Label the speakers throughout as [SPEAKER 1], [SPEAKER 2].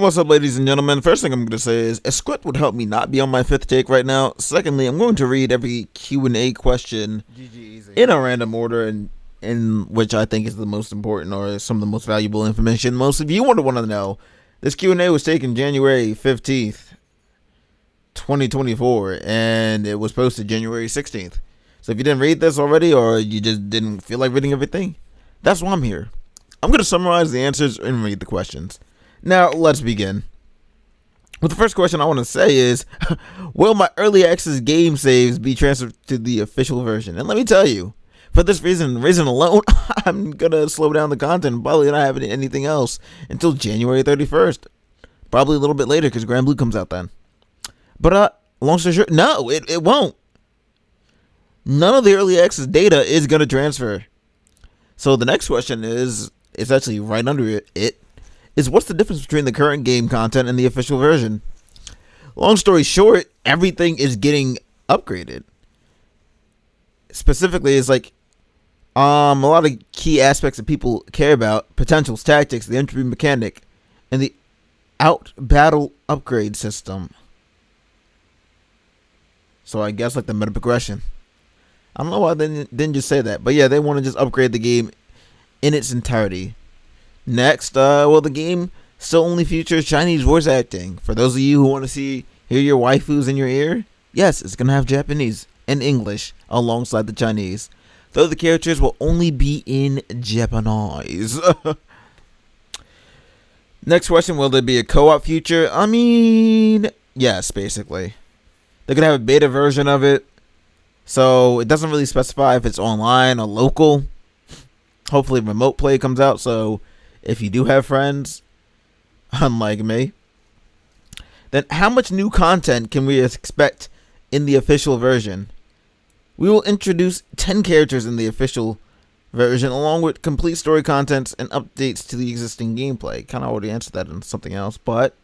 [SPEAKER 1] What's up, ladies and gentlemen? First thing I'm going to say is a script would help me not be on my fifth take right now. Secondly, I'm going to read every Q&A question in a random order, and in which I think is the most important or some of the most valuable information most of you want to know. This Q&A was taken January 15th, 2024, and it was posted January 16th. So if you didn't read this already or you just didn't feel like reading everything, that's why I'm here. I'm going to summarize the answers and read the questions. Now, let's begin. Well, the first question I want to say is, will my early access game saves be transferred to the official version? And let me tell you, for this reason alone, I'm going to slow down the content, probably not having anything else until January 31st. Probably a little bit later because BlazBlue comes out then. But, long story short, no, it won't. None of the early access data is going to transfer. So the next question is, it's actually right under it. Is what's the difference between the current game content and the official version? Long story short, everything is getting upgraded. Specifically, it's like a lot of key aspects that people care about: potentials, tactics, the entropy mechanic, and the out battle upgrade system. So I guess like the meta progression. I don't know why they didn't just say that, but yeah, they want to just upgrade the game in its entirety. Next, well, the game still only features Chinese voice acting. For those of you who want to hear your waifus in your ear, yes, it's going to have Japanese and English alongside the Chinese. Though the characters will only be in Japanese. Next question, will there be a co-op feature? I mean, yes, basically. They're going to have a beta version of it. So it doesn't really specify if it's online or local. Hopefully remote play comes out, so if you do have friends, unlike me, then how much new content can we expect in the official version? We will introduce 10 characters in the official version, along with complete story contents and updates to the existing gameplay. Kind of already answered that in something else, but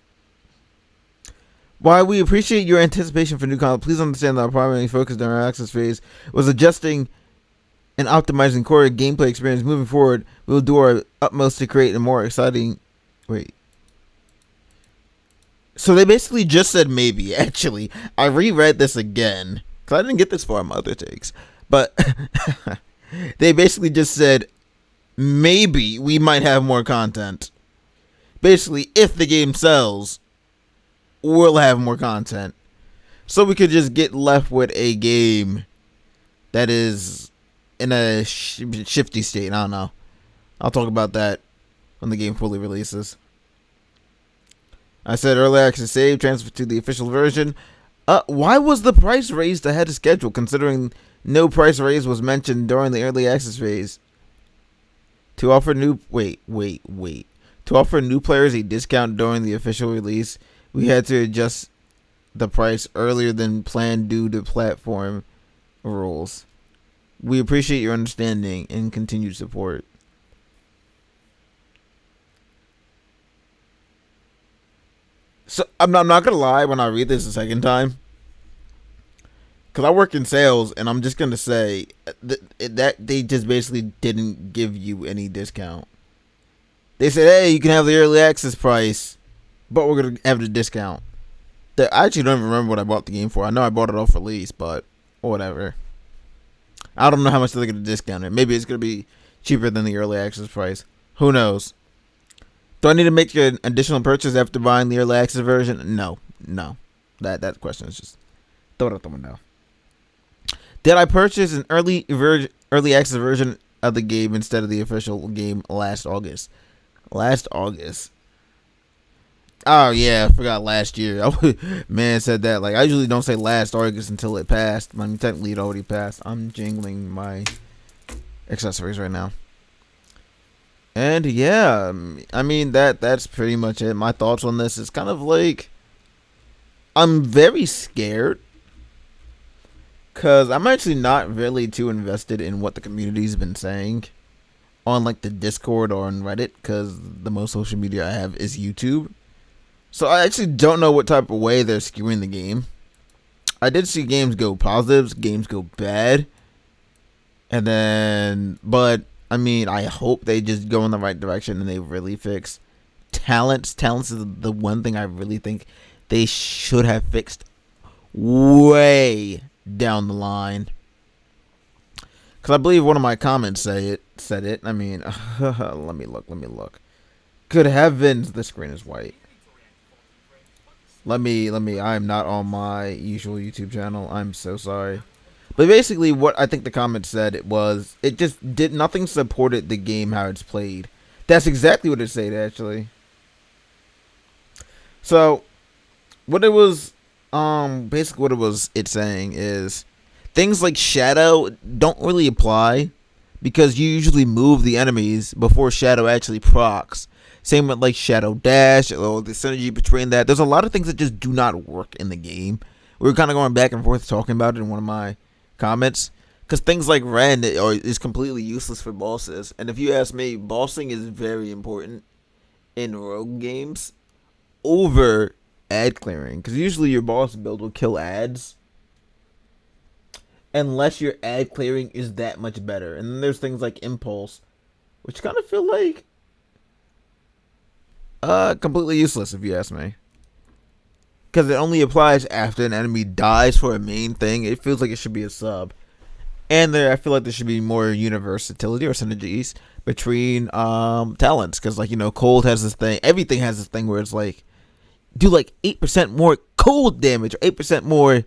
[SPEAKER 1] while we appreciate your anticipation for new content, please understand that our primary focus during our access phase was adjusting and optimizing core gameplay experience. Moving forward, we will do our utmost to create a more exciting... Wait. So they basically just said maybe, actually. I reread this again, because I didn't get this far in my other takes. But they basically just said, maybe we might have more content. Basically, if the game sells, we'll have more content. So we could just get left with a game that is in a shifty state. I don't know. I'll talk about that when the game fully releases. I said early access save transfer to the official version. Why was the price raised ahead of schedule, considering no price raise was mentioned during the early access phase? To offer new To offer new players a discount during the official release, we had to adjust the price earlier than planned due to platform rules. We appreciate your understanding and continued support. So I'm not gonna lie when I read this a second time, because I work in sales, and I'm just gonna say that they just basically didn't give you any discount. They said, "Hey, you can have the early access price, but we're gonna have the discount." I actually don't even remember what I bought the game for. I know I bought it off release, but whatever. I don't know how much they're going to discount it. Maybe it's going to be cheaper than the early access price. Who knows? Do I need to make an additional purchase after buying the early access version? No. That question is just throw it out the window. Did I purchase an early access version of the game instead of the official game last August? Last August. Oh yeah, I forgot last year. Man said that. Like, I usually don't say last August until it passed. I mean, technically it already passed. I'm jingling my accessories right now. And yeah, I mean that's pretty much it. My thoughts on this is kind of like, I'm very scared, because I'm actually not really too invested in what the community's been saying on like the Discord or on Reddit, because the most social media I have is YouTube. So I actually don't know what type of way they're skewing the game. I did see games go positives, games go bad. But I mean, I hope they just go in the right direction and they really fix Talents is the one thing I really think they should have fixed way down the line. Because I believe one of my comments said it. I mean, let me look. Good heavens, the screen is white. Let me, I'm not on my usual YouTube channel. I'm so sorry. But basically, what I think the comment said, it just did nothing supported the game how it's played. That's exactly what it said, actually. So, what it was, basically what it's saying is, things like Shadow don't really apply, because you usually move the enemies before Shadow actually procs. Same with like Shadow Dash, or the synergy between that. There's a lot of things that just do not work in the game. We were kind of going back and forth talking about it in one of my comments. Because things like Ren is completely useless for bosses. And if you ask me, bossing is very important in rogue games over ad clearing. Because usually your boss build will kill ads, unless your ad clearing is that much better. And then there's things like Impulse, which kind of feel like completely useless if you ask me. Because it only applies after an enemy dies for a main thing. It feels like it should be a sub. And I feel like there should be more universality or synergies between talents. Because, like, Cold has this thing. Everything has this thing where it's like, do like 8% more cold damage or 8% more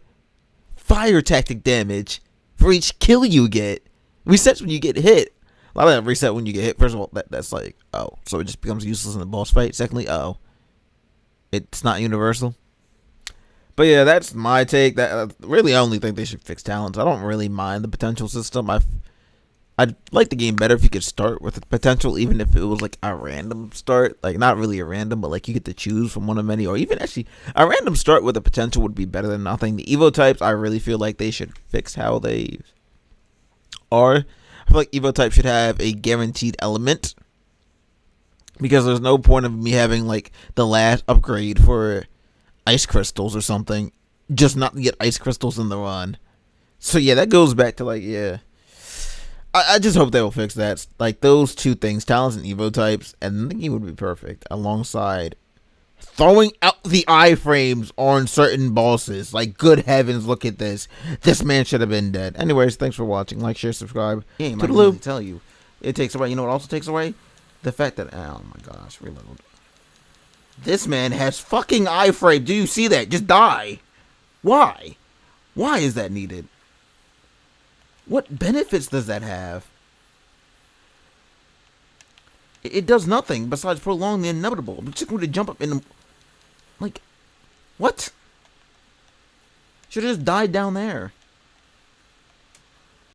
[SPEAKER 1] fire tactic damage for each kill you get. Resets when you get hit. A lot of that reset when you get hit. First of all, that's like, oh, so it just becomes useless in the boss fight. Secondly, it's not universal. But yeah, that's my take. That really, I only think they should fix talents. I don't really mind the potential system. I'd like the game better if you could start with the potential, even if it was like a random start. Like, not really a random, but like you get to choose from one of many. Or even actually, a random start with a potential would be better than nothing. The Evo types, I really feel like they should fix how they are. I feel like Evo type should have a guaranteed element, because there's no point of me having like the last upgrade for ice crystals or something just not to get ice crystals in the run. So yeah, that goes back to like, yeah, I just hope they will fix that. Like those two things, talents and Evo types, and the game would be perfect alongside throwing out the iframes on certain bosses. Like, good heavens, look at this. This man should have been dead. Anyways, thanks for watching. Like, share, subscribe.
[SPEAKER 2] I can really tell you, it takes away. You know what also takes away? The fact that, oh my gosh, reload. This man has fucking iframe. Do you see that? Just die. Why? Why is that needed? What benefits does that have? It does nothing besides prolong the inevitable. I'm just going to jump up in the... Like, what? Should have just died down there.